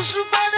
दुश्मन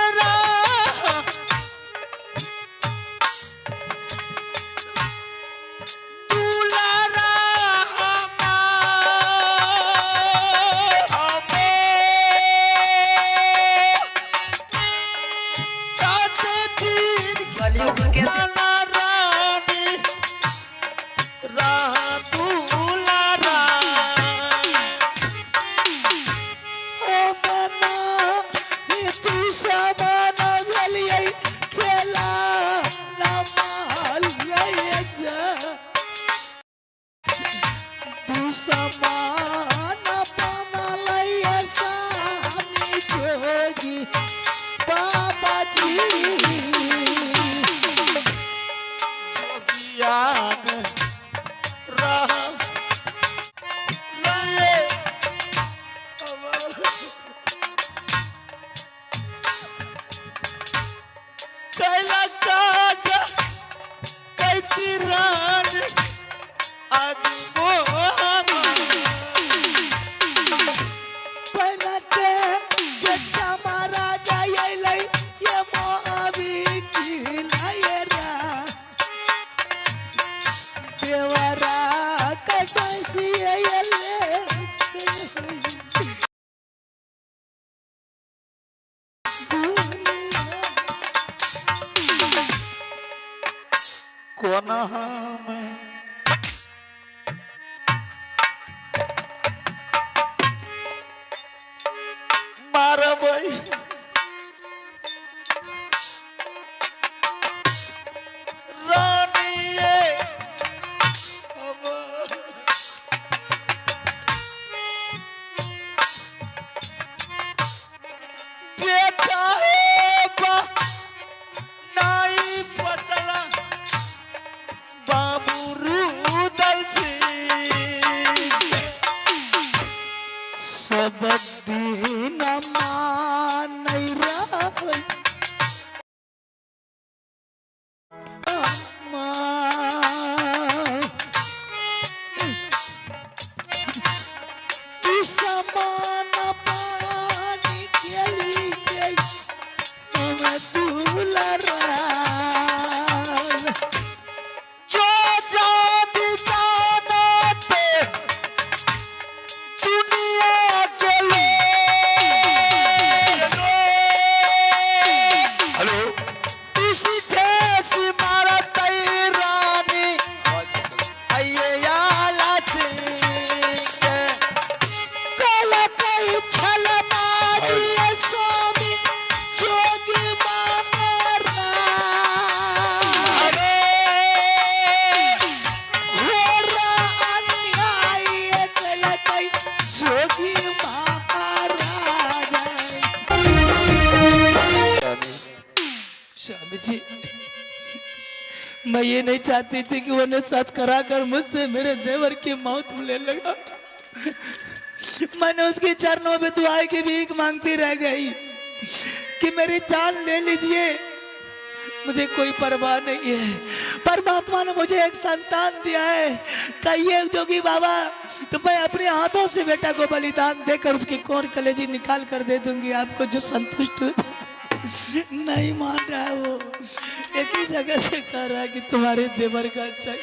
कोना में मारबई रानिए बेटा है बा नाई फसला बाबू रुदल सब दिन मान स्वामी जी, मैं ये नहीं चाहती थी कि वो ने साथ कराकर मुझसे मेरे देवर की मौत ले लगा। मैंने उसके चरणों में दुआएं की भीख मांगती रह गई कि मेरी जान ले लीजिए, मुझे कोई परवाह नहीं है। परमात्मा ने मुझे एक संतान दिया है, कहिए जोगी बाबा तो मैं अपने हाथों से बेटा को बलिदान देकर उसकी कोर कलेजी निकाल कर दे दूंगी आपको, जो संतुष्ट नहीं मान रहा है। वो एक ही जगह से कह रहा है कि तुम्हारे देवर का अच्छा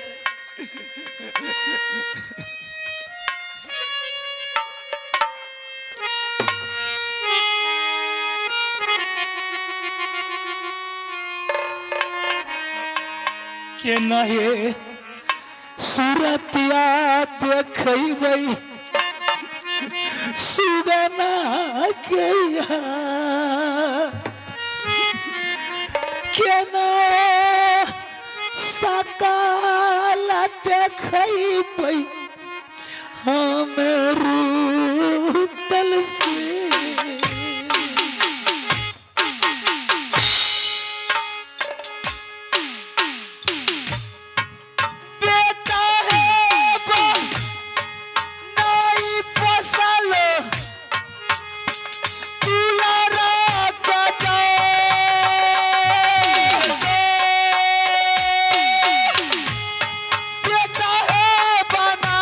के नहे सूरतिया देखई सुगना गया के न सकाल देखई हम रूतल से बना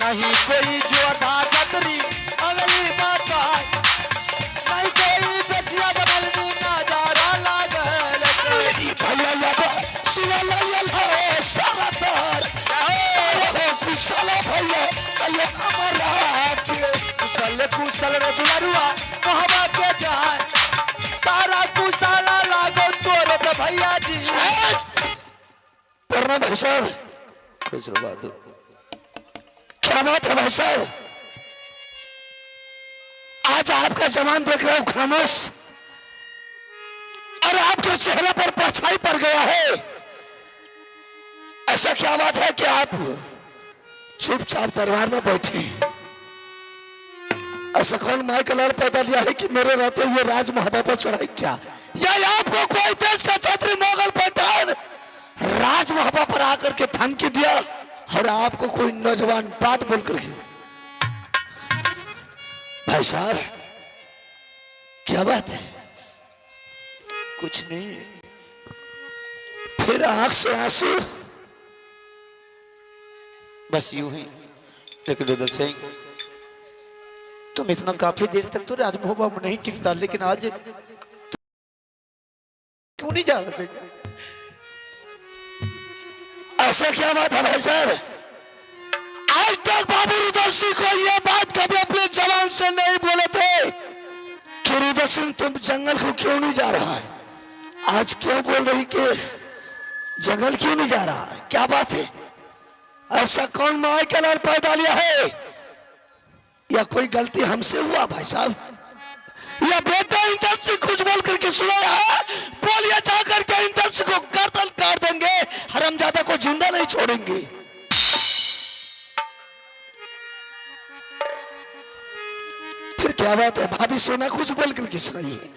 नहीं कोई जो दादरी अगली बात नहीं कोई बचिया बदलनी नजारा लागल तेरी भैया सुन लयल सरदार कुशल भैया कल हमारा कुशल कुशल रे दुलरुआ कहवा के जाए सारा कुशला लागो तोरे तो भैया जी पढ़ना भाई साहब खुश रहो। क्या बात है भाई साहब, आज आपका जवान देख रहा हूं खामोश और आपके चेहरे पर परछाई पड़ गया है। ऐसा क्या बात है कि आप चुपचाप दरबार में बैठे? ऐसा कौन माई का लाल पैदा लिया है कि मेरे रहते हुए राज महाबा पर चढ़ाई क्या? या आपको कोई देश का छत्री मोगल पठान राज महाबा पर आकर के धमकी दिया और आपको कोई नौजवान बात बोल कर भाई साहब क्या बात है? कुछ नहीं, फिर आंख से आंसू बस यूं ही। लेकिन रुदल सिंह तुम इतना काफी देर तक तो राजमहबा में नहीं टिकता, लेकिन आज क्यों नहीं जा रहे थे? ऐसा क्या बात है भाई साहब? आज तक बाबू रुदल सिंह को यह बात कभी अपने जवान से नहीं बोले थे कि रुदल सिंह तुम जंगल को क्यों नहीं जा रहा है? आज क्यों बोल रही कि जंगल क्यों नहीं जा रहा है? क्या बात है? ऐसा कौन माई का लाल पैदा लिया है? या कोई गलती हमसे हुआ भाई साहब? या बेटा इंटरसी कुछ बोल करके सुनाया है? बोलिए जाकर के इंटरसी को गर्दन काट देंगे, हरामजादा को जिंदा नहीं छोड़ेंगे। फिर क्या बात है? भाभी सोना कुछ बोल करके सुनाइए।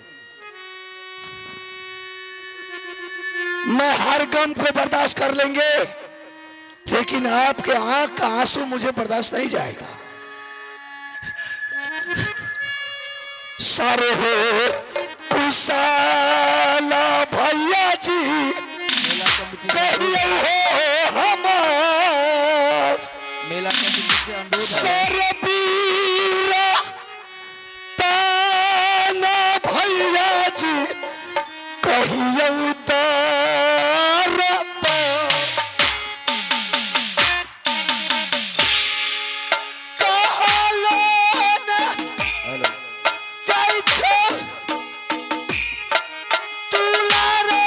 मैं हर गम को बर्दाश्त कर लेंगे, लेकिन आपके आंख का आंसू मुझे बर्दाश्त नहीं जाएगा। सारे हो कुशाला भैया जी कहियो हो हमार मेला कमेटी से अनुरोध है सरबीरा ताना भैया जी कहियो तारबा कहलो ना जाइ छो दुलारे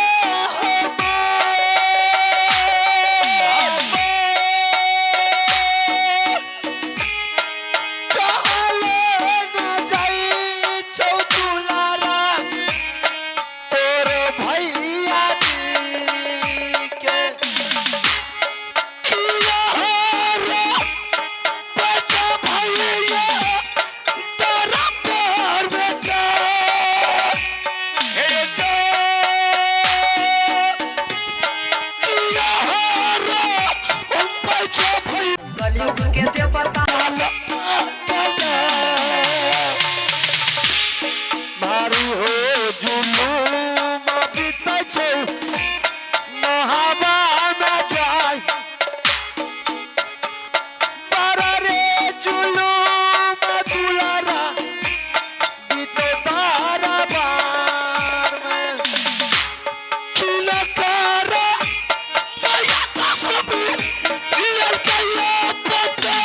मारू हो जुलूम बीत छे महाबा में जाय बारा रे जुलूम दुलारा बीत तारा बार में किला करा भैया का सब रियल के ये पता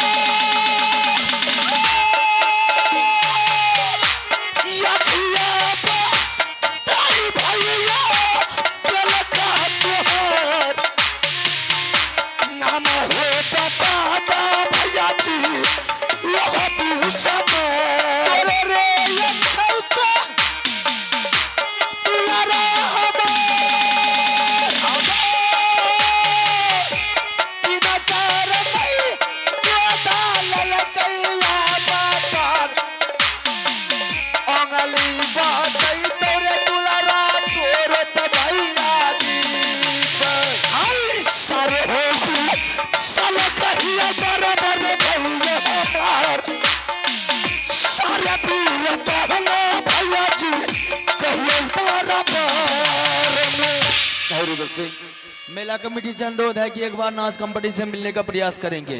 मेला कमेटी से अनुरोध है कि एक बार नाच कंपटीशन मिलने का प्रयास करेंगे।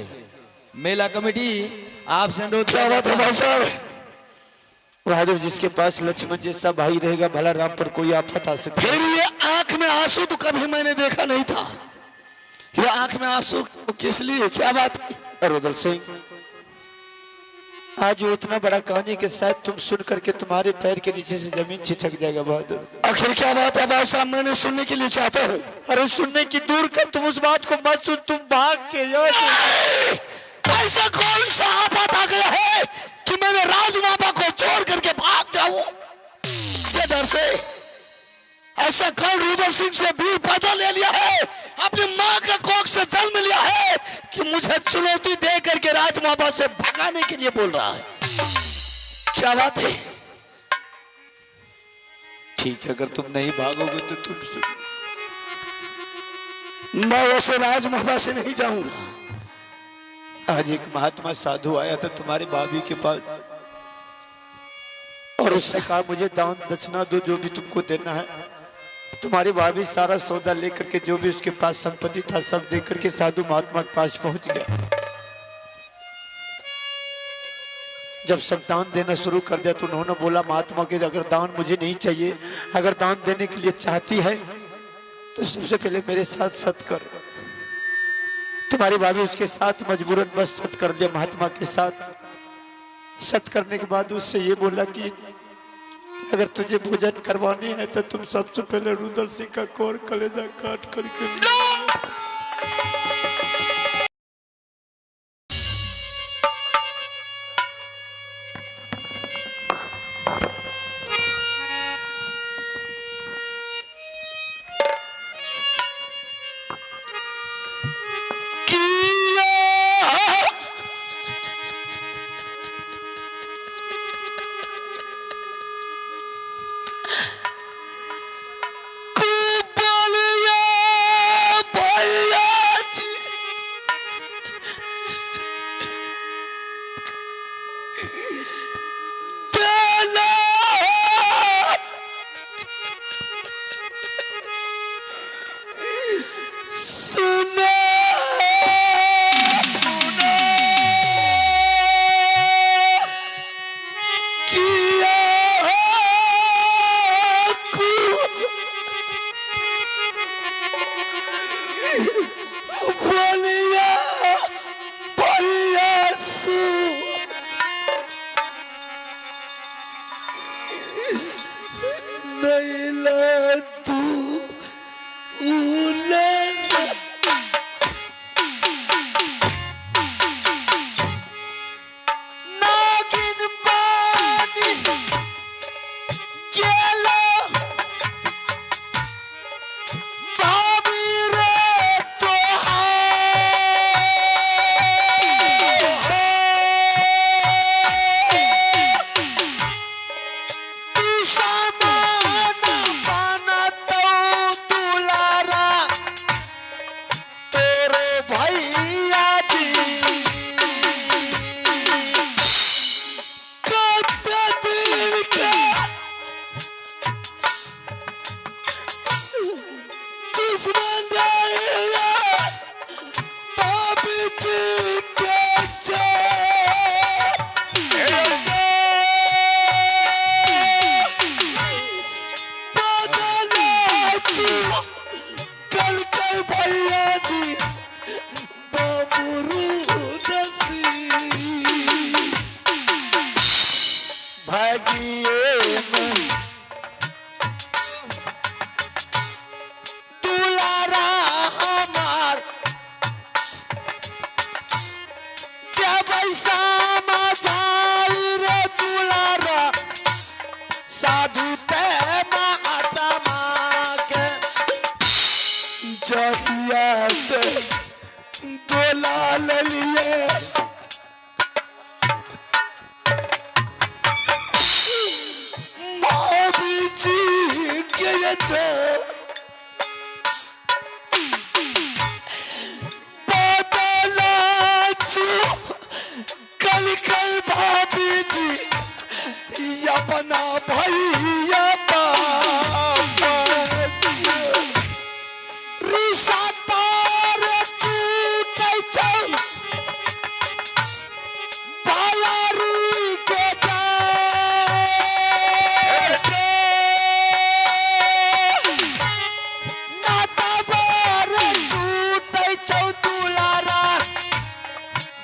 मेला कमेटी आपसे अनुरोध क्या बात है भाई साहब बहादुर, जिसके पास लक्ष्मण जैसा भाई रहेगा भला राम पर कोई आफत आ सकती है। फिर ये आंख में आंसू तो कभी मैंने देखा नहीं था। ये आंख में आंसू किस लिए, क्या बात है? रुदल सिंह, आज वो इतना बड़ा कहानी के साथ तुम सुन करके तुम्हारे पैर के नीचे से जमीन छिछक जाएगा बहादुर। आखिर क्या बात है भाई साहब, मैंने सुनने के लिए चाहता हूँ। अरे सुनने की दूर कर, तुम उस बात को मत सुन, तुम भाग के ऐसा कौन सा आफत आ गया है कि मैंने राजमाता को छोड़ करके भाग जाऊं? इसके डर से ऐसा कौन रुदल सिंह से वीर पैदा ले लिया है, अपनी माँ का कोख से जन्म लिया है कि मुझे चुनौती दे करके राजमाता से भगाने के लिए बोल रहा है? क्या बात है? ठीक है, अगर तुम नहीं भागोगे तो तुम सुन। मैं वैसे राजमाता से नहीं जाऊंगा। आज एक महात्मा साधु आया था तुम्हारे भाभी के पास और उसने कहा मुझे दान दक्षिणा दो, जो भी तुमको देना है। तुम्हारी भाभी सारा सौदा लेकर के जो भी उसके पास संपत्ति था सब देकर के साधु महात्मा के पास पहुंच गया। जब सब दान देना शुरू कर दिया तो उन्होंने बोला महात्मा के अगर दान मुझे नहीं चाहिए, अगर दान देने के लिए चाहती है तो सबसे पहले मेरे साथ सत कर। तुम्हारी भाभी उसके साथ मजबूरन बस सत कर दिया महात्मा के साथ। सत करने के बाद उससे ये बोला कि अगर तुझे भोजन करवानी है तो तुम सबसे पहले रुदल सिंह का कोर कलेजा काट करके लैला तू लैला नागिन पानी गेला भाभी रे साधु पे महात्मा के जसिया से बोला लिए मावी जी के कल कल भाभी जी अपना भैया रिसा तार टूटे चल बालारी के नाता बार टूटे चल दुलारा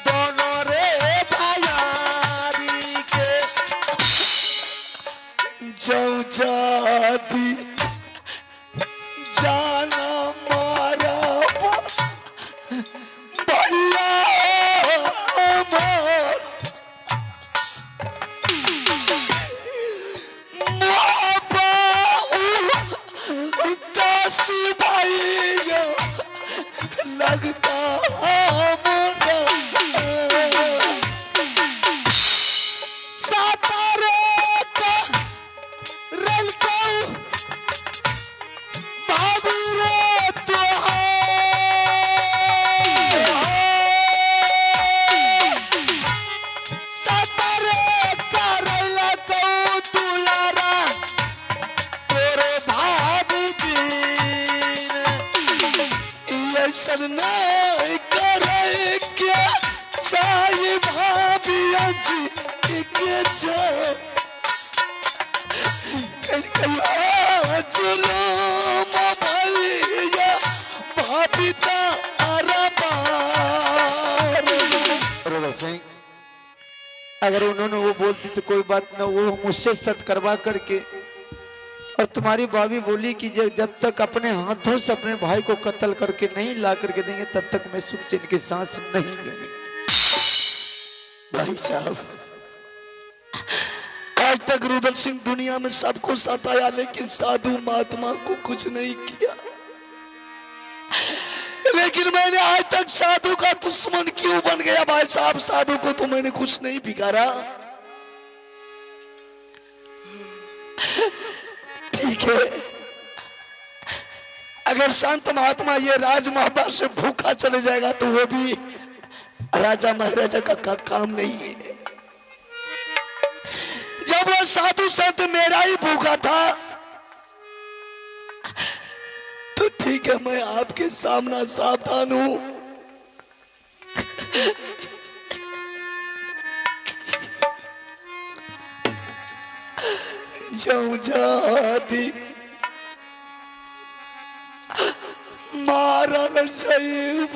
दोनों रे भैयारी के जाऊ जाती जाना मारा भैया अमर दासी भैया लगता हमारा सातारे का नहीं करे क्या चाहिए भाभिया जी के सिंह अगर उन्होंने वो बोलती तो कोई बात ना, वो मुझसे सत करवा करके और तुम्हारी भाभी बोली कि जब तक अपने हाथों से अपने भाई को कत्ल करके नहीं ला करके देंगे तब तक मैं सुख चैन की सांस नहीं लूंगी। भाई साहब आज तक रुद्र सिंह दुनिया में सबको सताया लेकिन साधु महात्मा को कुछ नहीं किया, लेकिन मैंने आज तक साधु का दुश्मन क्यों बन गया? भाई साहब साधु को तो मैंने कुछ नहीं बिगाड़ा। ठीक है, अगर संत महात्मा ये राज महाभारत से भूखा चले जाएगा तो वो भी राजा महाराजा का काम नहीं है। जब वो साधु संत मेरा ही भूखा था तो ठीक है, मैं आपके सामने सावधान हूं। जाऊं जाती मारा न सही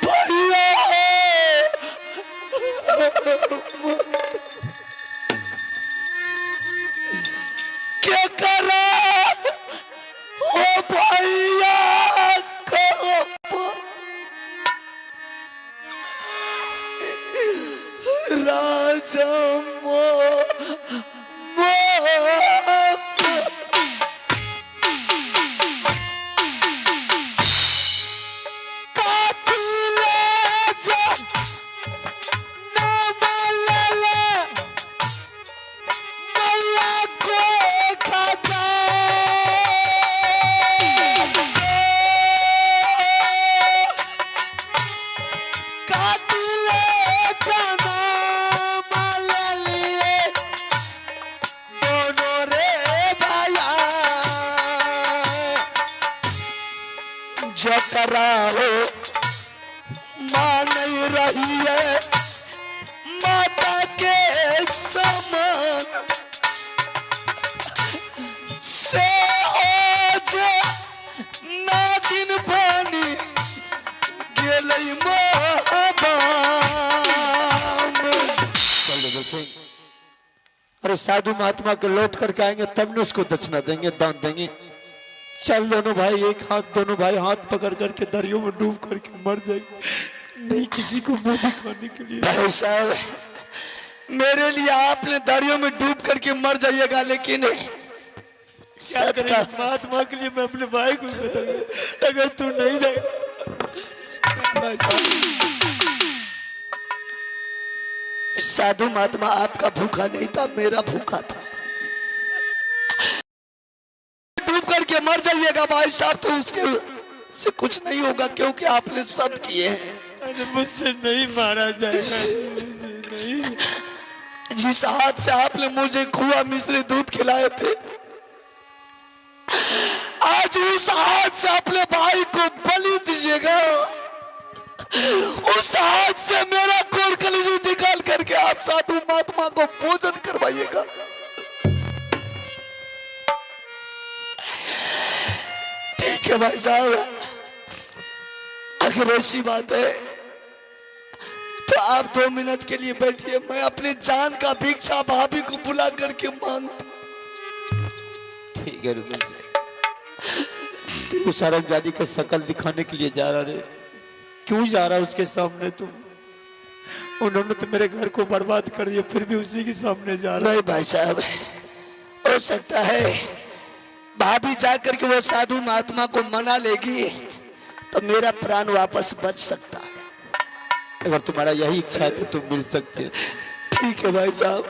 भैया क्या करा हो भैया राजा कराओ मां नहीं रही है माता के समान से आज नागिन बनी गेलई महाबाम। अरे साधु महात्मा के लौट करके आएंगे तब न उसको दक्षिणा देंगे, दान देंगे। चल दोनों भाई एक हाथ, दोनों भाई हाथ पकड़ करके दरियों में डूब करके मर जाएंगे, नहीं किसी को मुंह दिखाने के लिए। भाई साहब मेरे लिए आपने दरियों में डूब करके मर जाइएगा, लेकिन क्या करें महात्मा के लिए मैं अपने भाई को बताऊंगा अगर तू नहीं जाए। साधु महात्मा आपका भूखा नहीं था, मेरा भूखा था। डूब करके मर जाइएगा भाई साहब तो उसके से कुछ नहीं होगा, क्योंकि आपने सत किए हैं। मुझसे नहीं मारा जाएगा, मुझसे नहीं। जिस हाथ से आपने मुझे खुआ मिश्री दूध खिलाए थे, आज उस हाथ से अपने भाई को बलि दीजिएगा। उस हाथ से मेरा कोर कलेजी निकाल करके आप साधु महात्मा को भोजन करवाइएगा। ठीक है भाई साहब, अगर ऐसी बात है तो आप 2 मिनट के लिए बैठिए, मैं अपनी जान का भिक्षा भाभी को बुला करके मांग। ठीक है रुद्र जी, तू सारंगजादी का शकल दिखाने के लिए जा रहा रे, क्यों जा रहा उसके सामने तू? उन्होंने तो मेरे घर को बर्बाद कर दिया, फिर भी उसी के सामने जा रहा। नहीं भाई साहब, हो सकता है भाभी जाकर के वो साधु महात्मा को मना लेगी तो मेरा प्राण वापस बच सकता है। अगर तुम्हारा यही इच्छा है तो तुम मिल सकते हैं। ठीक है भाई साहब।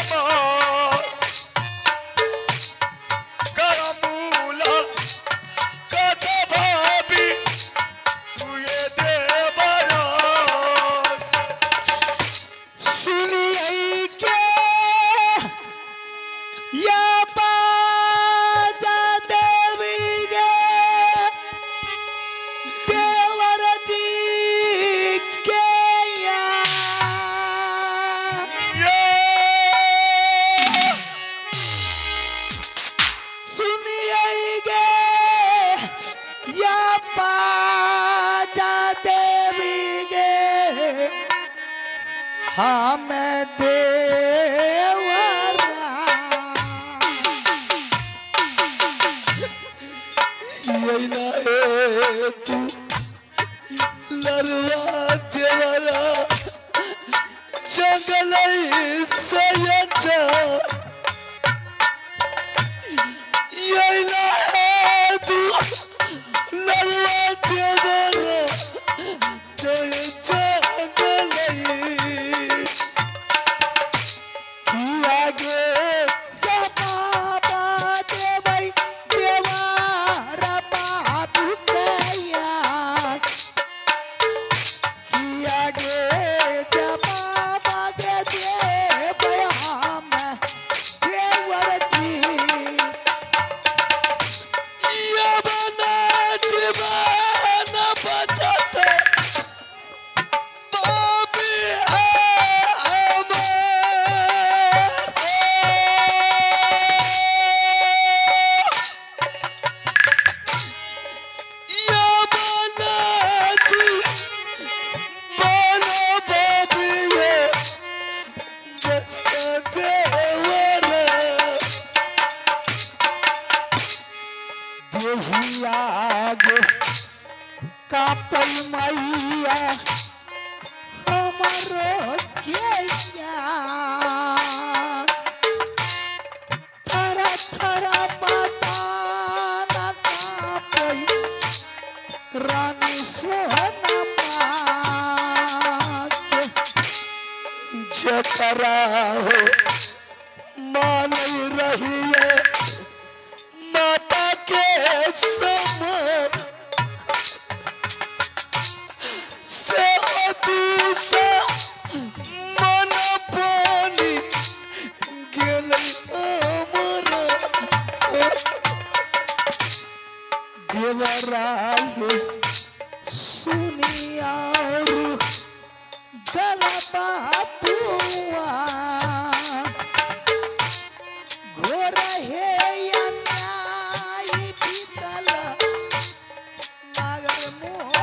ओ हाँ मैं देवरा यही ना है तू लड़वा देवरा जंगल से अच्छा यही ना है तू लड़वा देवरा जंगल आगे कापल मैया हमारो केया थरा थरा बताना कापल रानी सोहना माके जकरा हो मान रही है माता के समान से दूसा मन पानी गेल हमरा देवराय सुनिया गलबा पुआ घोर हे अन्याय बीतल मगर मोह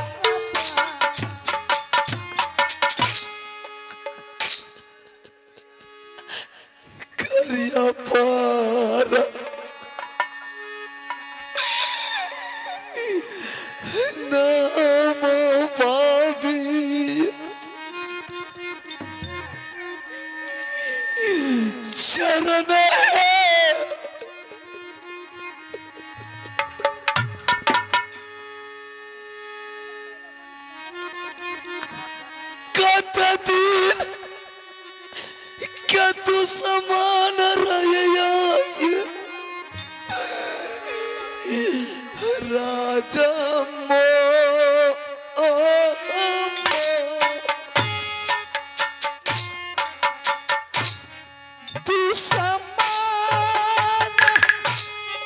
करिया पार नाम पावी शरण है कत दिन क्या तू समान रहे राजा मो तू समान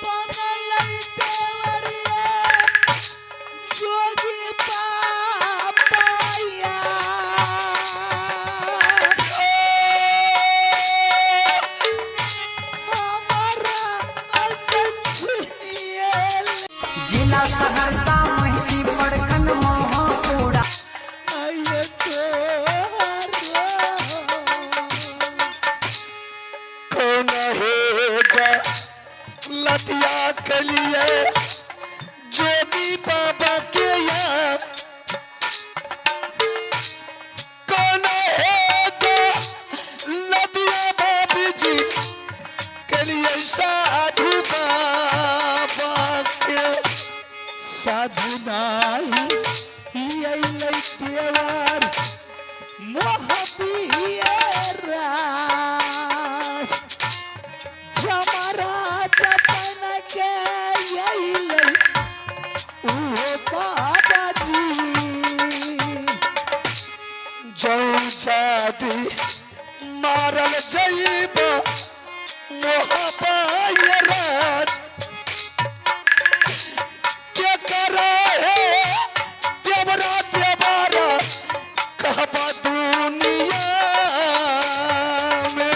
बनल देवरिया जोगी बाबाया जिला सहरसा महती प्रखंड मोहपुरा कौन है लतिया कलिए जोगी बाबा के यहाँ कौन है लतिया बाबी जी कलिए साधु बाबा के साधु नाही तेवर मोहबियरा जमरा जपन के यही ओ बाबाजी जौ जादी मारल जईबा मोहबायराज के करा है देवरा देवरा कहबा दुनिया में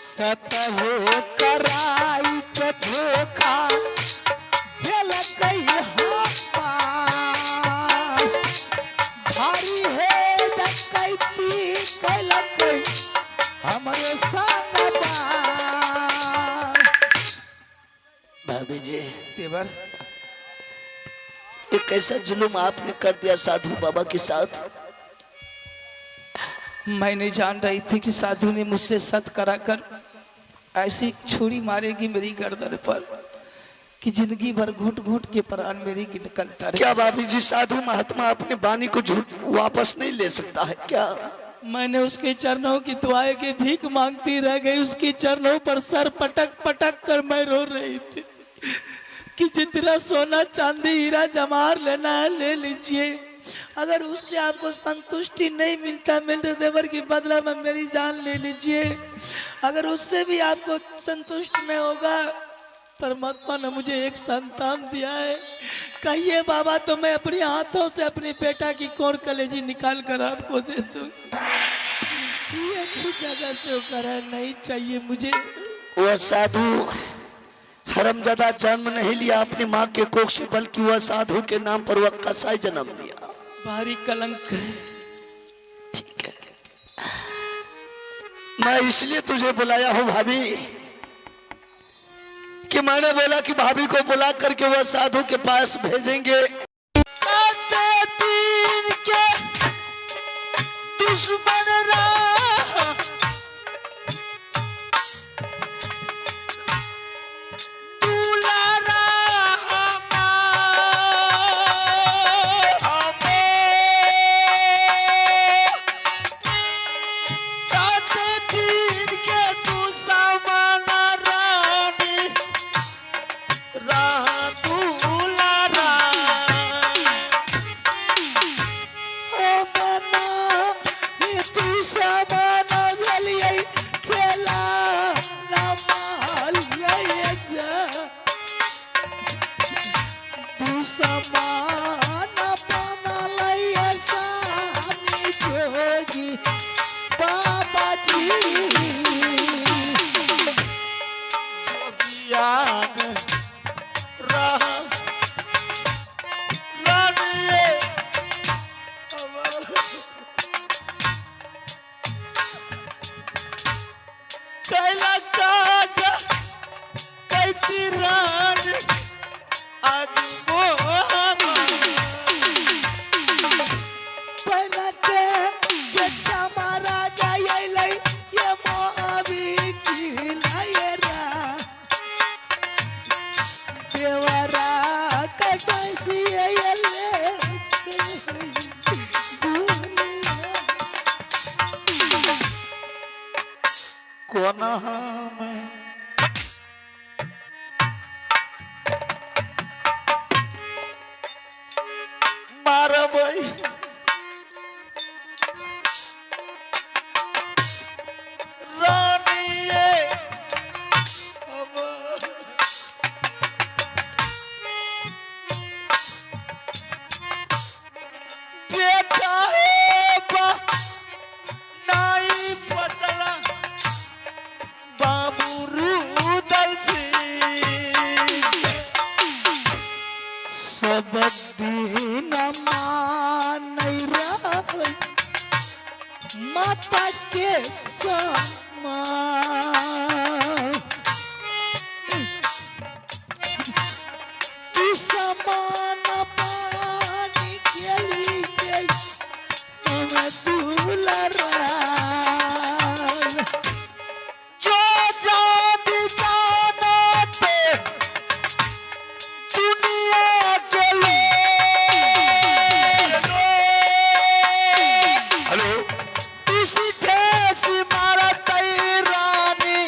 सतहो कराई के धोखा दिल गई हपा भारी है डकैती कैलक हमारे संग भाभी जी, तेवर ये कैसा जुल्म आपने कर दिया साधु बाबा के साथ। मैं नहीं जान रही थी कि साधु ने मुझसे सत कराकर ऐसी छुरी मारेगी मेरी गर्दन पर कि जिंदगी भर घुट घुट के प्राण मेरी निकलता रहे। क्या भाभी जी साधु महात्मा अपने वाणी को झूठ वापस नहीं ले सकता है क्या? मैंने उसके चरणों की दुआएं की भीख मांगती रह गई। उसके चरणों पर सर पटक पटक कर मैं रो रही थी कि जितना सोना चांदी हीरा जमार लेना है ले लीजिए, अगर उससे आपको संतुष्टि नहीं मिलता मेरे देवर की बदला में मेरी जान ले लीजिए। अगर उससे भी आपको संतुष्ट नहीं होगा, परमात्मा ने मुझे एक संतान दिया है, कहिए बाबा तो मैं अपने हाथों से अपने बेटा की कोर कलेजी निकाल कर आपको दे दूँ। ये कुछ जगह से करा नहीं चाहिए मुझे। वह साधु हरमजादा जन्म नहीं लिया अपनी माँ के कोख से, बल्कि वह साधु के नाम पर वह कसाई जन्म लिया। भारी कलंक है। ठीक है, मैं इसलिए तुझे बुलाया हूँ भाभी कि मैंने बोला कि भाभी को बुला करके वह साधु के पास भेजेंगे। दुश्मन रहा दुलारा बाबा जी ज्ञान रहा रानिए कैला काटा कैती रानी आज बनते ये चमारा जाए लई ये मोअबी की लायरा देवरा कटसी ये ले कोना में मारा भाई रानिए बेटा है बा नाई फसला बाबू रूदल सब दिन मान रही माता के समान समान पानी के लिए हम दुलारा जो जात जानते दुनिया के लोग हेलो इसी ठेस मारा तई रानी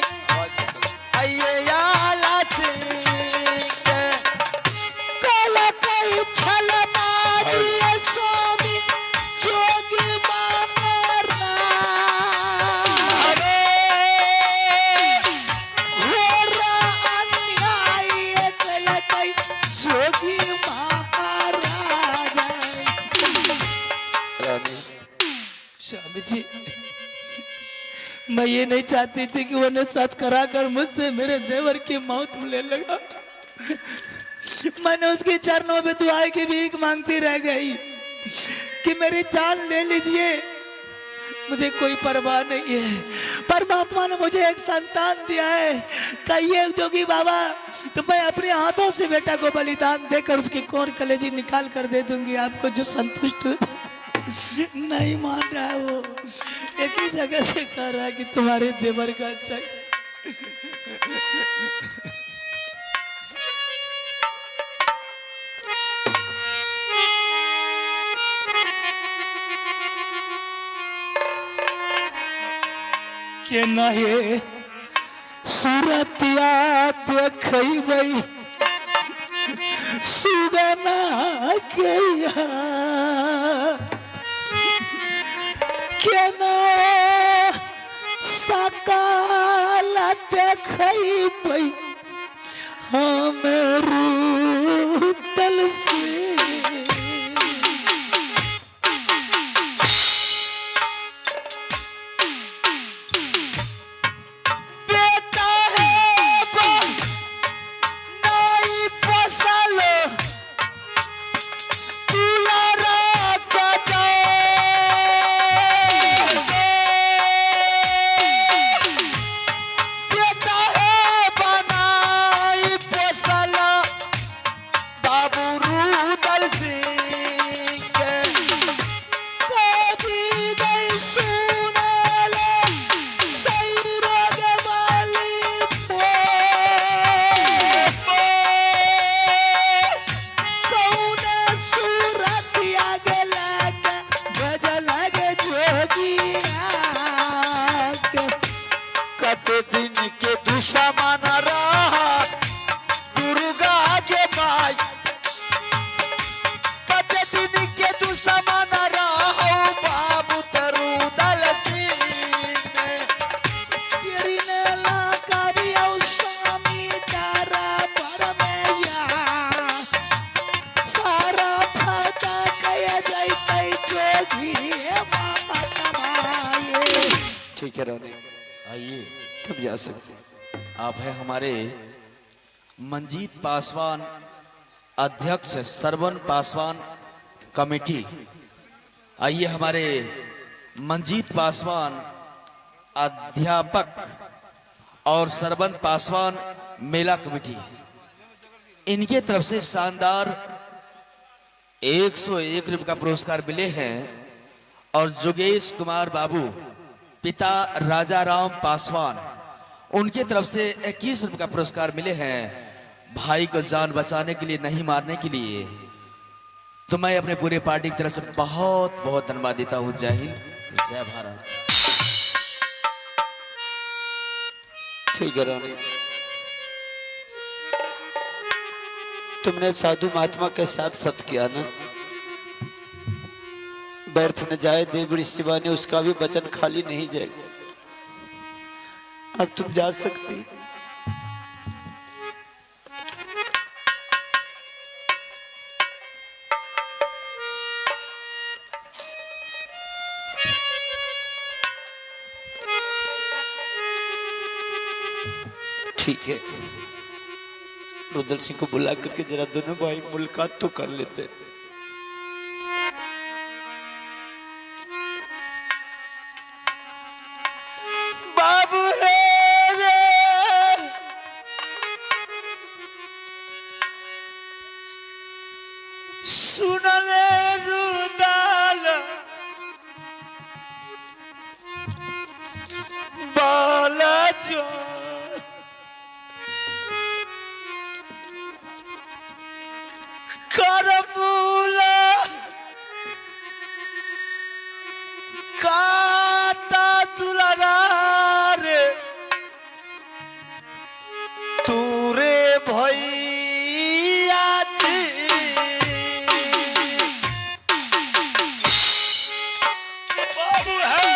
आइए याला सिंह काला कई छल बाजी स्वामी जोगी महाराज घोरा अन्याय कई कई जोगी महाराज। स्वामी जी, मैं ये नहीं चाहती थी कि उन्हें सत करा कर मुझसे मेरे देवर की मौत मिलने लगा। मैंने उसके चरणों पे दुआएं की भीख मांगती रह गई कि मेरी जान ले लीजिए, मुझे कोई परवाह नहीं है। परमात्मा ने मुझे एक संतान दिया है। कहिए जोगी बाबा तो मैं अपने हाथों से बेटा को बलिदान देकर उसकी कोर कलेजी निकाल कर दे दूंगी आपको। जो संतुष्ट नहीं मान रहा है वो एक ही जगह से कह रहा है कि तुम्हारे देवर का अच्छा के नहे सूरतिया देखबै सुगना के केना सकाल देखबै हम रूतल से। ठीक है रानी, आइए तब जा सकते हैं। आप हैं हमारे मंजीत पासवान अध्यक्ष सरवन पासवान कमेटी। आइए हमारे मंजीत पासवान अध्यापक और सरवन पासवान मेला कमेटी, इनके तरफ से शानदार 101 रुपये का पुरस्कार मिले हैं। और जोगेश कुमार बाबू पिता राजा राम पासवान, उनके तरफ से 21 रुपये का पुरस्कार मिले हैं भाई को जान बचाने के लिए, नहीं मारने के लिए। तो मैं अपने पूरे पार्टी की तरफ से बहुत बहुत धन्यवाद देता हूं। जय हिंद, जय भारत। ठीक है रानी, तुमने साधु महात्मा के साथ सत किया ना, व्यर्थ न जाए देवड़ी शिवानी, उसका भी वचन खाली नहीं जाए। अब तुम जा सकती। ठीक है, रुद्र सिंह को बुला करके जरा दोनों भाई मुलाकात तो कर लेते। बाबू है रे, सुनले रुदाल बाला जो करबूला काता दुलारा रे तूरे भैया जी। बाबू है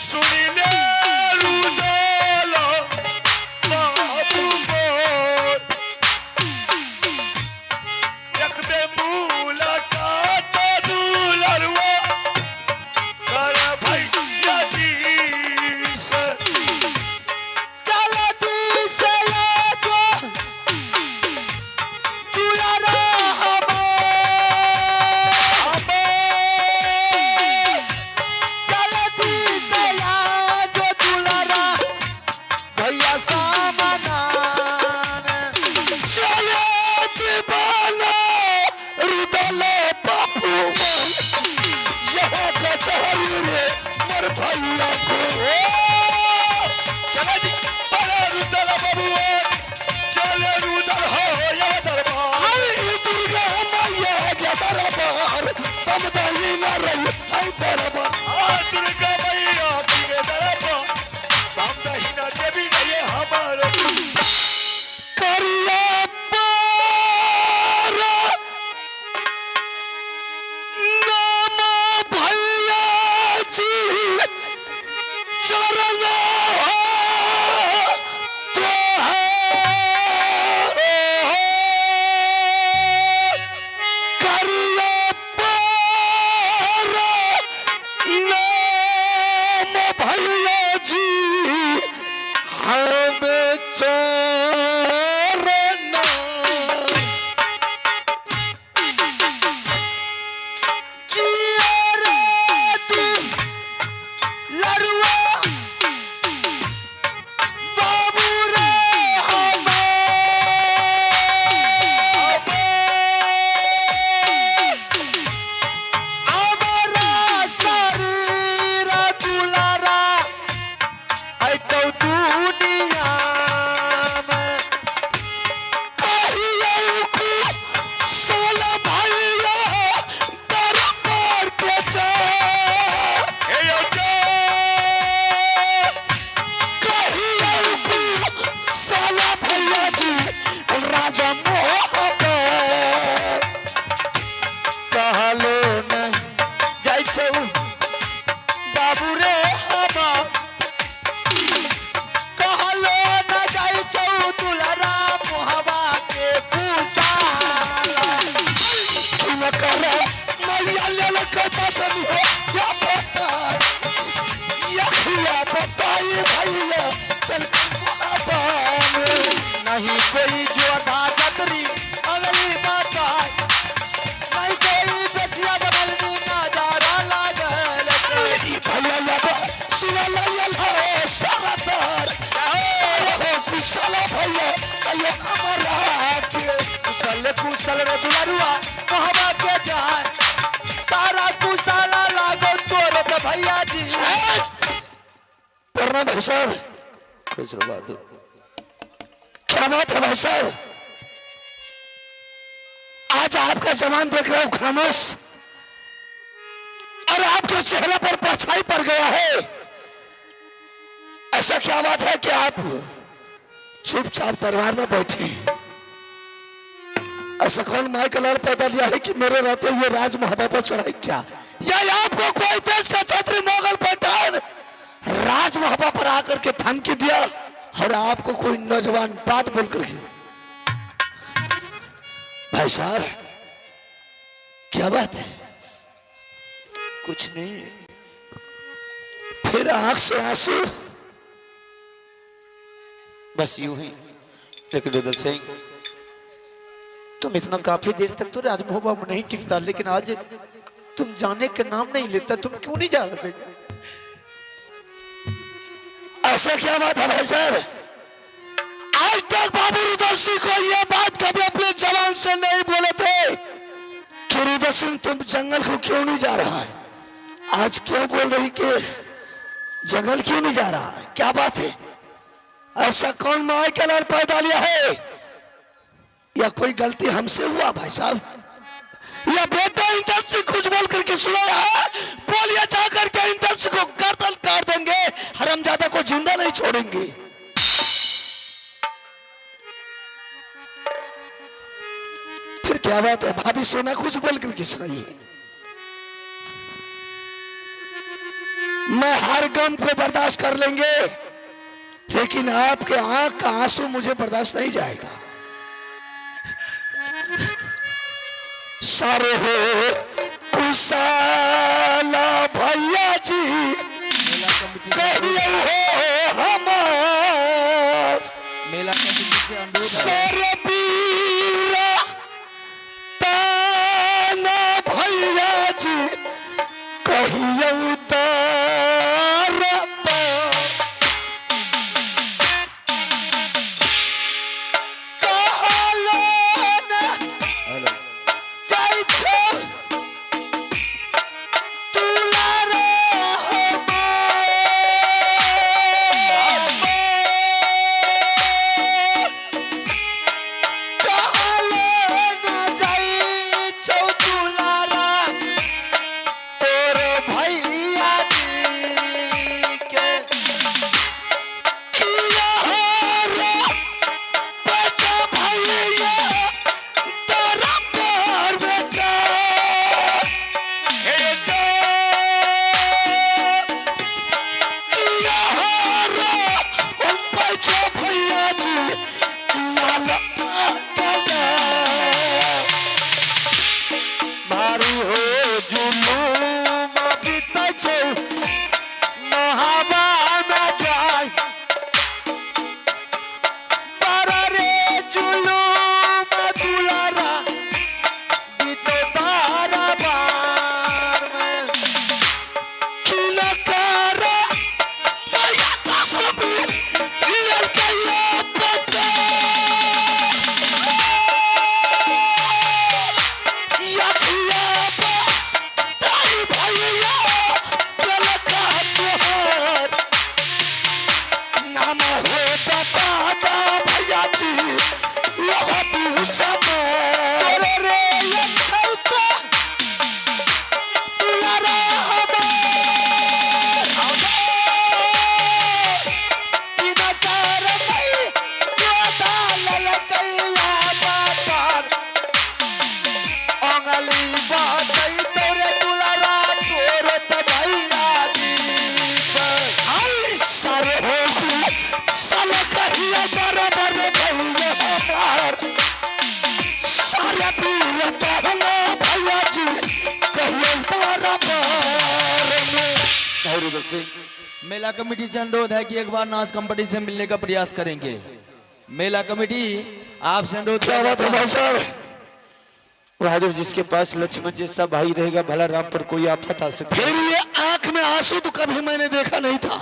सुनिले हमार भैया को चला जी बड़ा रुदल बबुआ चले रुदल हो ये दरबार आई दुर्गा मैया के दरबार हम दही न रही आई दरबार आ दुर्गा मैया के दरबार हम दही न देवी नहीं हमार करिया नहीं कोई जो दादरी अगली बात नहीं कोई बसिया बदलनी नजारा लागल भैया लबा सुना लागल है सरदार हो कुशल भैया कहियो हमरा के कुशल रे दुलरुआ कहबा के जाए सारा कुशला लागो तोर त भैया जी प्रणाम भाई साहब खुश रहो बहादुर क्या बात है भाई साहब आज आपका जवान देख रहा हूं खामोश और आपके चेहरे पर परछाई पड़ गया है ऐसा क्या बात है कि आप चुपचाप दरबार में बैठे ऐसा कौन माई का लाल पैदा लिया है कि मेरे रहते हुए राज महाबा पर चढ़ाई क्या या आपको कोई देश का छत्री मोगल पठान राज महाबा पर आकर के धमकी दिया और आपको कोई नौजवान बात बोल करके भाई साहब क्या बात है कुछ नहीं फिर आंख से आंसू बस यूं ही लेकिन रुदल सिंह तुम इतना काफी देर तक तो राजमहबा में नहीं टिकता लेकिन आज तुम जाने का नाम नहीं लेता तुम क्यों नहीं जा रहे थे ऐसा क्या बात है भाई साहब आज तक बाबू रुदल सिंह को यह बात कभी अपने जवान से नहीं बोले थे कि रुदल सिंह तुम जंगल को क्यों नहीं जा रहा है आज क्यों बोल रही कि जंगल क्यों नहीं जा रहा है क्या बात है ऐसा कौन माय के लाल पैदा लिया है या कोई गलती हमसे हुआ भाई साहब या बेटा इंदर सिंह कुछ बोल करके सुनाया है बोलिए जाकर के इंदर सिंह को गर्दन काट देंगे हरामजादा को जिंदा नहीं छोड़ेंगे फिर क्या बात है भाभी सोना कुछ बोल करके सुनाइए मैं हर गम को बर्दाश्त कर लेंगे लेकिन आपके आंख का आंसू मुझे बर्दाश्त नहीं जाएगा सारे हो कुशाला भैया जी कहिए हो हमार मेला कमेटी से अनुरोध है सारे पीरा ताना भैया जी कहिए तुला और उधर से मेला कमेटी से अनुरोध है कि एक बार नाच कंपटीशन मिलने का प्रयास करेंगे। मेला कमेटी आपसे अनुरोध क्या बात है भाई साहब? बहादुर, जिसके पास लक्ष्मण जैसा भाई रहेगा भला राम पर कोई आफत आ सकती है। फिर ये आंख में आंसू तो कभी मैंने देखा नहीं था।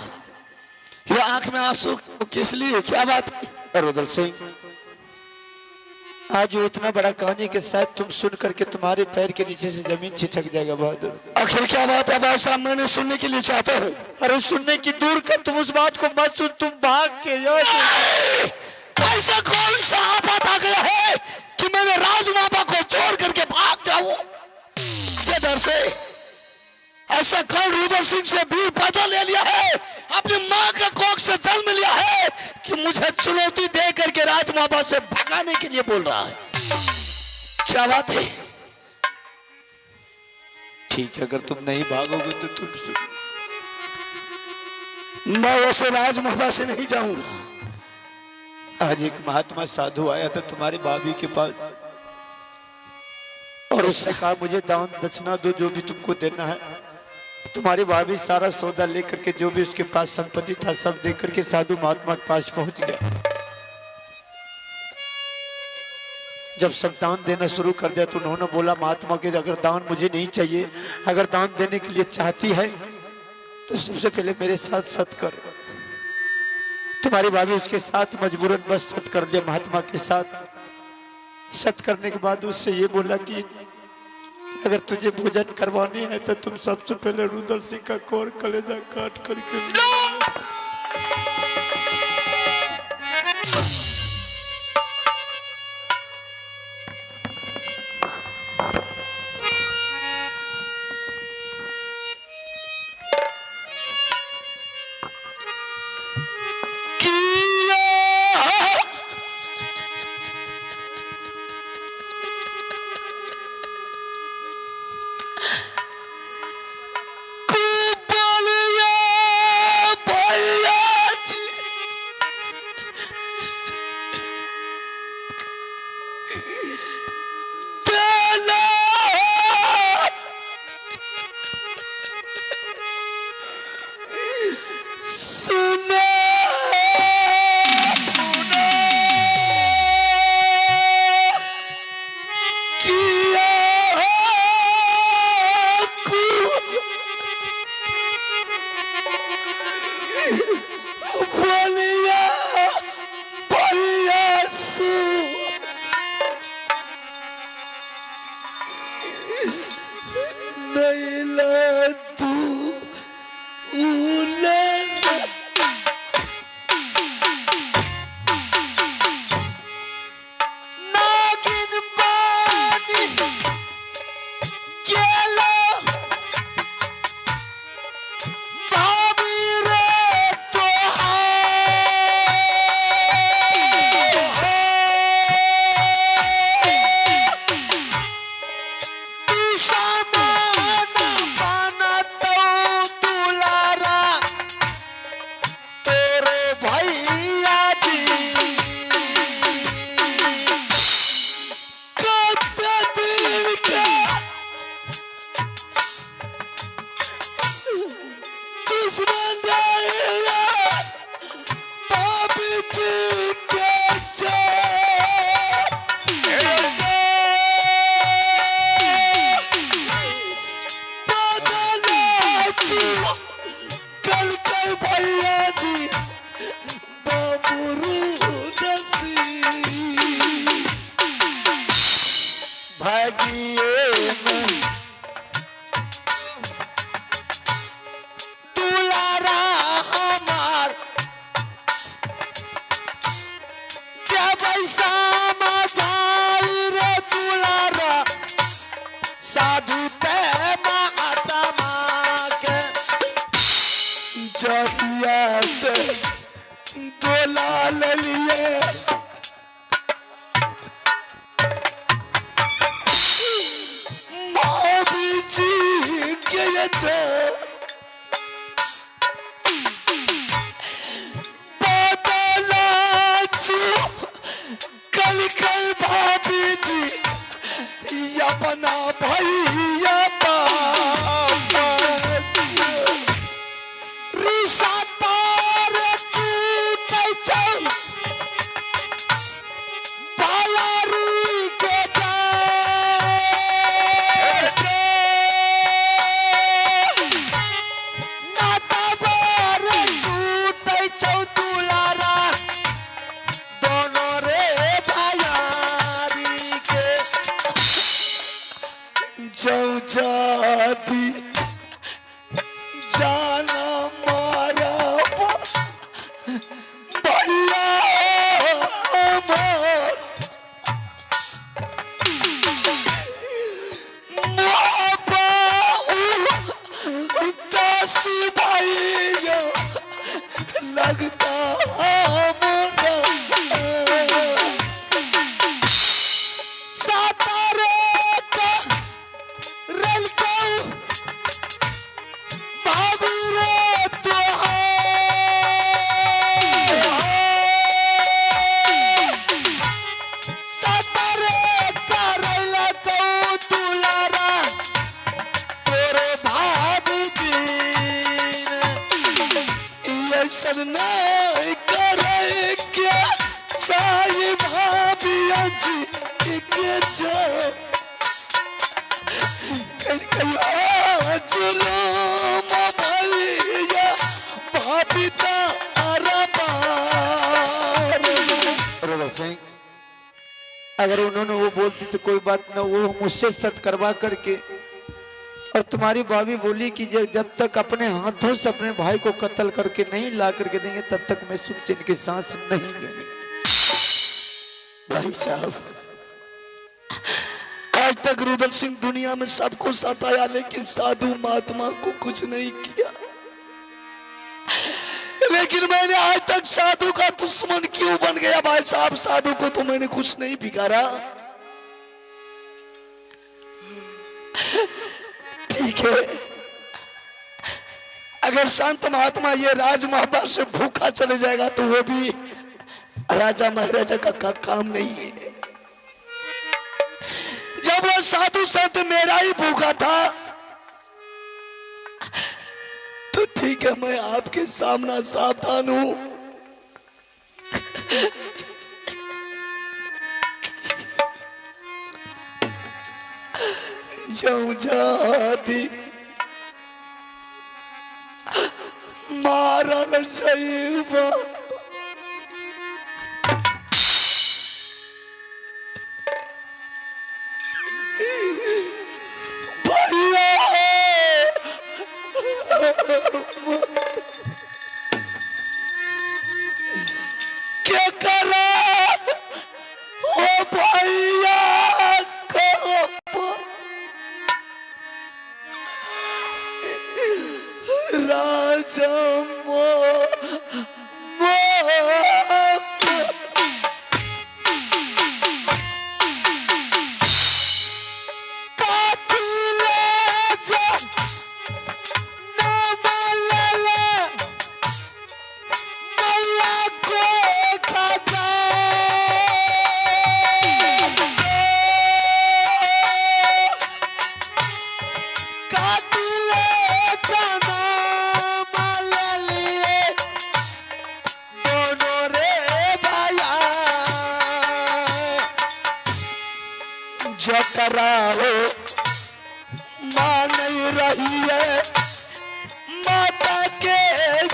ये आंख में आंसू किस लिए, क्या बात है? और उधर से आज वो इतना बड़ा कहानी के साथ तुम सुन करके तुम्हारे पैर के नीचे से जमीन छिछक जाएगा बहादुर। आखिर क्या बात है भाई साहब? मैंने सुनने के लिए चाहता हूँ। अरे सुनने की दूर कर, तुम उस बात को मत सुन, तुम भाग के ऐसा कौन सा आफत आ गया है कि मैंने राजमाता को छोड़ करके भाग जाऊं? इसके डर से ऐसा कौन रुद्र सिंह से भी पता ले लिया है, अपनी मां का कोख से जन्म लिया है कि मुझे चुनौती दे करके राजमाता से भगाने के लिए बोल रहा है। क्या बात है? ठीक है, अगर तुम नहीं भागोगे तो तुम सुन। मैं वैसे राजमाता से नहीं जाऊंगा। आज एक महात्मा साधु आया था तुम्हारे भाभी के पास और उसने कहा मुझे दान दक्षिणा दो, जो भी तुमको देना है। तुम्हारी भाभी सारा सौदा लेकर के जो भी उसके पास संपत्ति था सब देकर के साधु महात्मा के पास पहुंच गया। जब सब दान देना शुरू कर दिया तो उन्होंने बोला महात्मा के अगर दान मुझे नहीं चाहिए, अगर दान देने के लिए चाहती है तो सबसे पहले मेरे साथ सत कर। तुम्हारी भाभी उसके साथ मजबूरन बस सत कर दिया महात्मा के साथ। सत करने के बाद उससे ये बोला कि अगर तुझे भोजन करवानी है तो तुम सबसे पहले रुद्र सिंह का कोर कलेजा काट करके ना मारा भैया अमर भैया लगता हमारा सातारे का रलका बाबू रे तो सातारे का रलका दुलारा तेरे भाभी ऐसा नहीं करे क्या चाहिए भाभिया जी के जाओ जुलूम भैया भाभी तारा रुदल सिंह, अगर उन्होंने वो बोलती तो कोई बात ना, वो मुझसे सत करवा करके, और तुम्हारी भाभी बोली कि जब तक अपने हाथों से अपने भाई को कत्ल करके नहीं ला करके देंगे तब तक मैं सुख चैन की सांस नहीं लूंगी। भाई साहब, आज तक रुदल सिंह दुनिया में सबको सताया लेकिन साधु महात्मा को कुछ नहीं किया। लेकिन मैंने आज तक साधु का दुश्मन क्यों बन गया भाई साहब? साधु को तो मैंने कुछ नहीं बिगाड़ा। ठीक है, अगर संत महात्मा ये राज महाभारत से भूखा चले जाएगा तो वो भी राजा महाराजा का काम नहीं है। जब वो साधु संत मेरा ही भूखा था तो ठीक है, मैं आपके सामना सावधान हूं। जाऊं जाती मारा न सही क्या करा ओ भैया राजा कराओ मां नहीं रही है माता के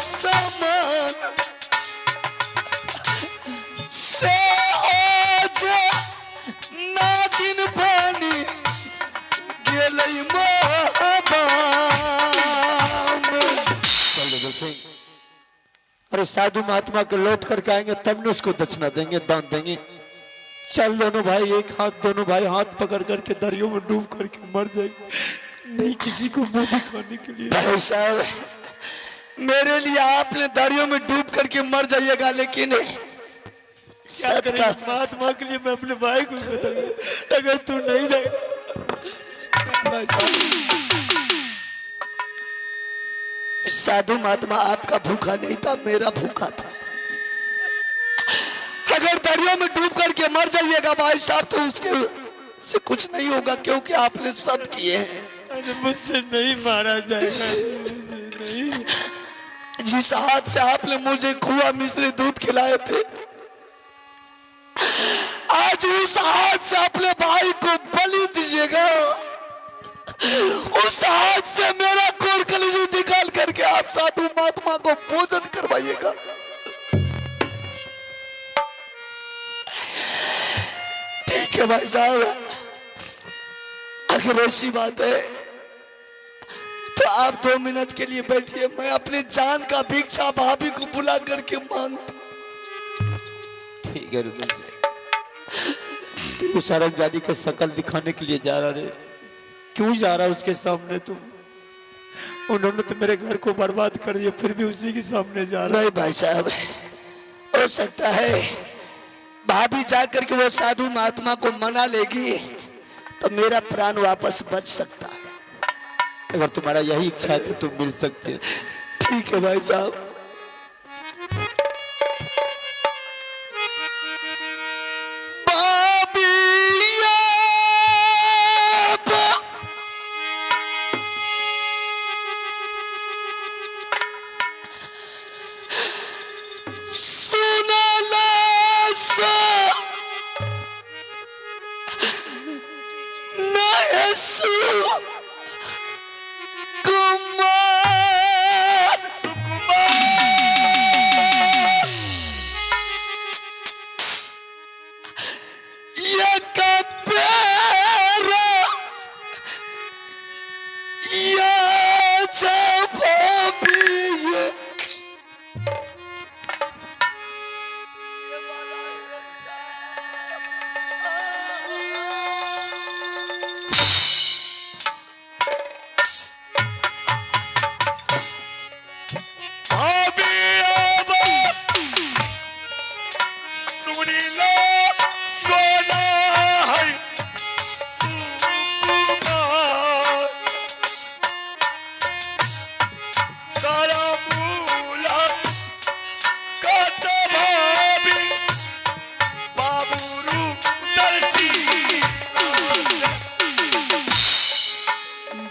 समान से आज ना दिन पानी गेलई अरे साधु महात्मा के लौट करके आएंगे तब न उसको दक्षिणा देंगे, दान देंगे। चल दोनों भाई एक हाथ, दोनों भाई हाथ पकड़ करके दरियों में डूब करके मर जाएंगे, नहीं किसी को मुंह दिखाने के लिए। भाई साहब, मेरे लिए आपने दरियों में डूब करके मर जाइएगा, लेकिन क्या करेंगे महात्मा के लिए? मैं अपने भाई को बताऊंगा अगर तू नहीं जाए। साधु महात्मा आपका भूखा नहीं था, मेरा भूखा था। अगर दरियों में डूब करके मर जाइएगा भाई साहब तो उसके से कुछ नहीं होगा, क्योंकि आपने सत किए हैं। मुझसे नहीं मारा जाएगा, मुझसे नहीं। जिस हाथ से आपने मुझे खुआ मिश्री दूध खिलाए थे, आज उस हाथ से अपने भाई को बलि दीजिएगा। उस हाथ से मेरा कोर कलेजी निकाल करके आप साधु महात्मा को भोजन करवाइएगा। ठीक है भाई साहब, अगर ऐसी बात है तो आप 2 मिनट के लिए बैठिए, मैं अपनी जान का भिक्षा भाभी को बुला करके मांगता। ठीक है रुदल सिंह, तू सारंगजादी का शकल दिखाने के लिए जा रहा रे, क्यों जा रहा उसके सामने तू? उन्होंने तो मेरे घर को बर्बाद कर दिया, फिर भी उसी के सामने जा रहा। नहीं भाई साहब, हो सकता है भाभी जाकर के वो साधु महात्मा को मना लेगी तो मेरा प्राण वापस बच सकता है। अगर तुम्हारा यही इच्छा है तो तुम मिल सकते हो। ठीक है भाई साहब।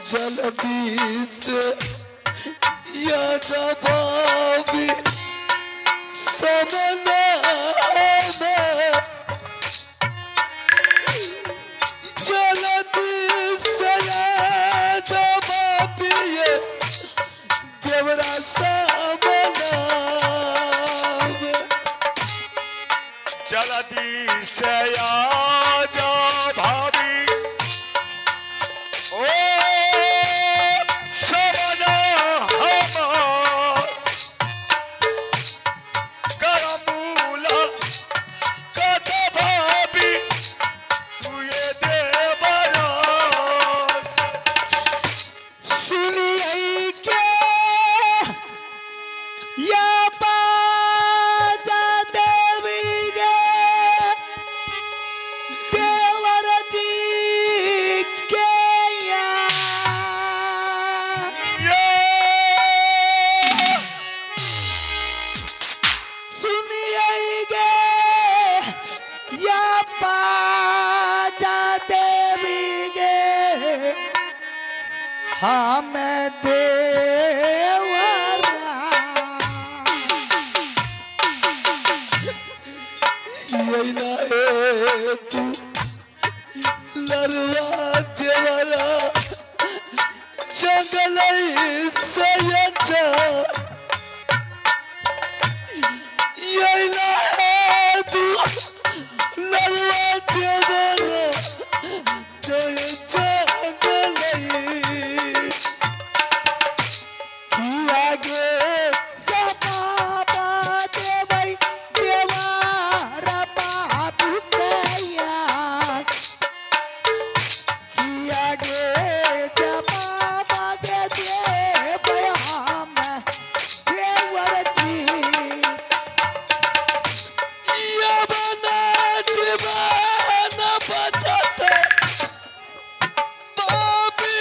जल्दी से या जवाबी समना जल्दी से या जवाबी देवरा समना जल्दी से आ जा भाभी। ओ समना हमार करमूला कद भाभी तू ये देवरा सुनिए के या बाजा देवी गे देवर जी के या सुनिए गे या बाजा देवी गे हमें देवरा यही ना है तू लड़वा देवरा जंगल से अच्छा यही ना है तू लड़वा देवरा जय जंगल आगे बाबा देवई देवारा बाबू कैया आगे बाबा दे देवई हम देवर जी ये बना जीवन बचाते बाबी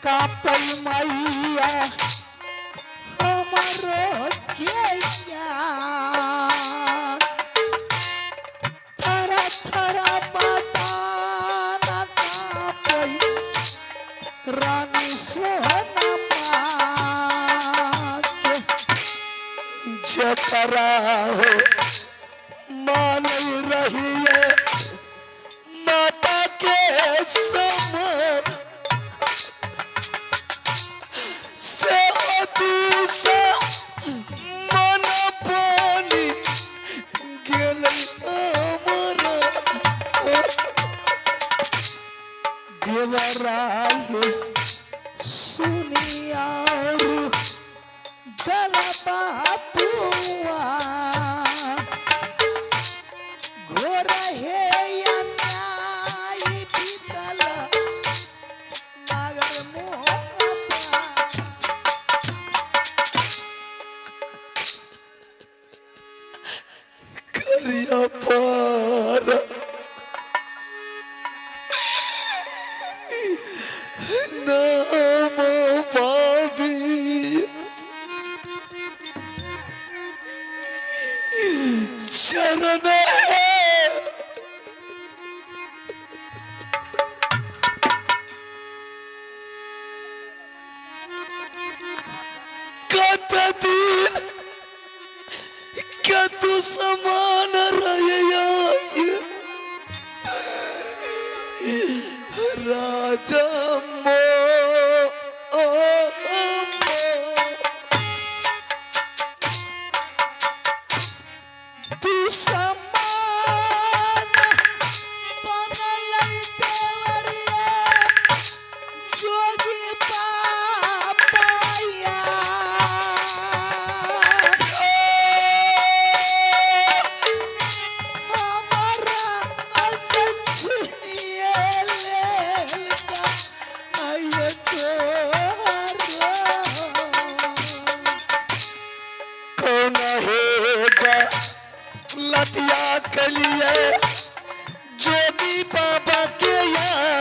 कापल मैया हमारो केया थरा थरा बताना कापल रानी सोना माके जकरा मान रही है माता के समान से दूसा मन पानी गेल हमारा देवराय सुनिया गल बापुआ घोर है अन्याय बीतल मगर करिया पार नाम भाभी शरण है कत दिन क्या तू समान रहे राजा मो तू समान बनल देवरिया जोगी पापाया हमारा असंचिए लेलका आये तोरा कौन हैगा लतिया के लिए जोगी बाबा के यहाँ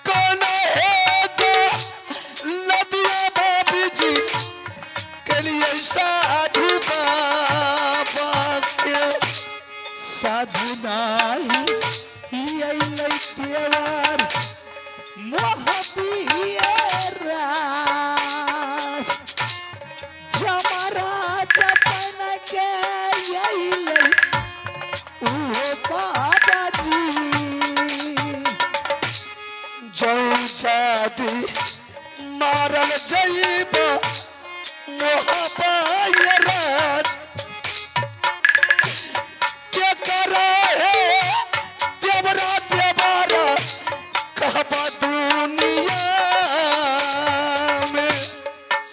कौन हैगा लतिया बाबी जी के लिए साधु बाबा के साधु नाही अइलै देवर मोहबियरास जमराज बन के अइलै ओ बाबाजी जौ जादी मारल जईब मोहबायराज के करा है देवरा देवरा कहबा दुनिया में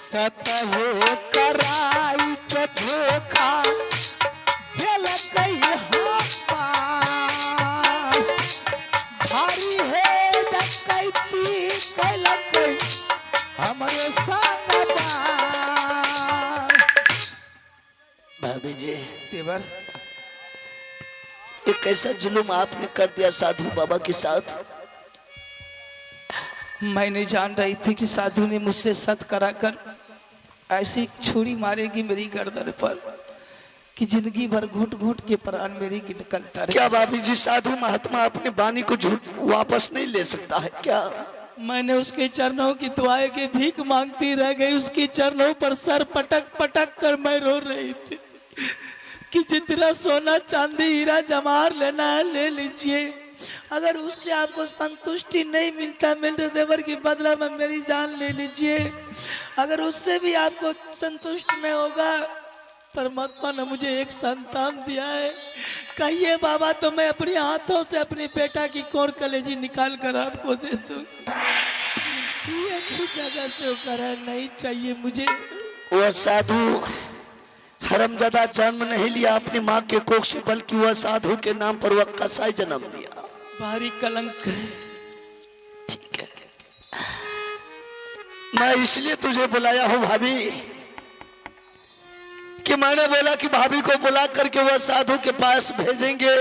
सतहो कराई के धोखा देलकै हप्पा भारी है डकैती कैलकै हमरे संगबा भाभी जी देवर ये कैसा जुल्म आपने कर दिया साधु बाबा के साथ मैं नहीं जान रही थी कि साधु ने मुझसे सत कराकर ऐसी छुरी मारेगी मेरी गर्दन पर कि जिंदगी भर घुट घुट के प्राण मेरी निकलता रहे। क्या भाभी जी साधु महात्मा अपने वाणी को झूठ वापस नहीं ले सकता है क्या? मैंने उसके चरणों की दुआएं की भीख मांगती रह गई। उसके चरणों पर सर पटक पटक कर मैं रो रही थी कि जितना सोना चांदी हीरा जवाहर लेना है ले लीजिए, अगर उससे आपको संतुष्टि नहीं मिलता मेरे देवर की बदला में मेरी जान ले लीजिए। अगर उससे भी आपको संतुष्ट नहीं होगा, परमात्मा ने मुझे एक संतान दिया है, कहिए बाबा तो मैं अपने हाथों से अपने बेटा की कोर कलेजी निकाल कर आपको दे दूं। ये जगह से करा नहीं चाहिए मुझे। वह साधु हरमजादा जन्म नहीं लिया अपनी माँ के कोख से, बल्कि वह साधु के नाम पर वह कसाई जन्म लिया। भारी कलंक है। ठीक है, मैं इसलिए तुझे बुलाया हूँ भाभी कि मैंने बोला कि भाभी को बुला करके वह साधु के पास भेजेंगे।